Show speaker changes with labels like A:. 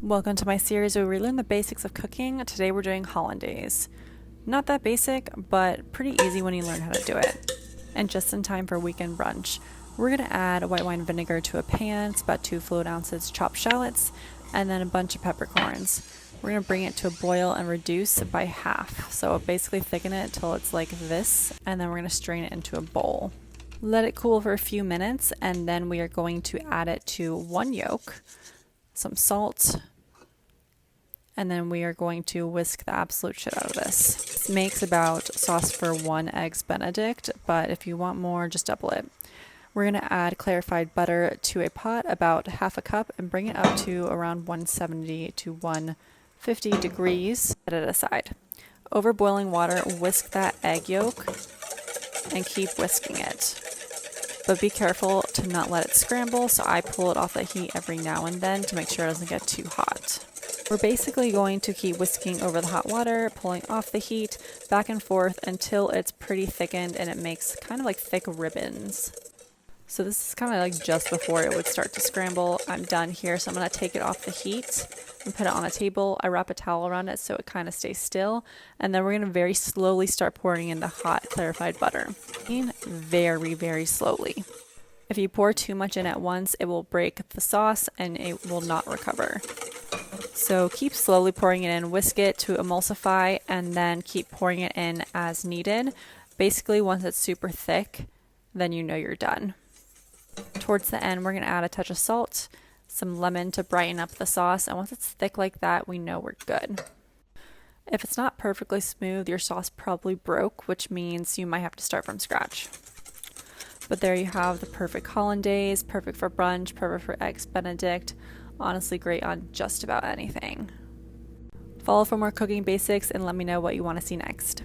A: Welcome to my series where we learn the basics of cooking. Today we're doing hollandaise. Not that basic, but pretty easy when you learn how to do it. And just in time for weekend brunch. We're going to add white wine vinegar to a pan. It's about 2 fluid ounces chopped shallots, and then a bunch of peppercorns. We're going to bring it to a boil and reduce by half. So basically thicken it till it's like this, and then we're going to strain it into a bowl. Let it cool for a few minutes, and then we are going to add it to 1 yolk, some salt, and then we are going to whisk the absolute shit out of this. This makes about sauce for 1 eggs Benedict, but if you want more, just double it. We're going to add clarified butter to a pot, about half a cup, and bring it up to around 170 to 150 degrees. Set it aside. Over boiling water, whisk that egg yolk and keep whisking it. But be careful to not let it scramble, so I pull it off the heat every now and then to make sure it doesn't get too hot. We're basically going to keep whisking over the hot water, pulling off the heat, back and forth until it's pretty thickened and it makes kind of like thick ribbons. So this is kind of like just before it would start to scramble. I'm done here, so I'm going to take it off the heat and put it on a table. I wrap a towel around it so it kind of stays still, and then we're going to very slowly start pouring in the hot clarified butter. Very, very slowly. If you pour too much in at once, it will break the sauce and it will not recover. So keep slowly pouring it in, whisk it to emulsify, and then keep pouring it in as needed. Basically, once it's super thick, then you know you're done. Towards the end, we're going to add a touch of salt, some lemon to brighten up the sauce, and once it's thick like that, we know we're good. If it's not perfectly smooth, your sauce probably broke, which means you might have to start from scratch. But there you have the perfect hollandaise, perfect for brunch, perfect for eggs Benedict. Honestly, great on just about anything. Follow for more cooking basics and let me know what you want to see next.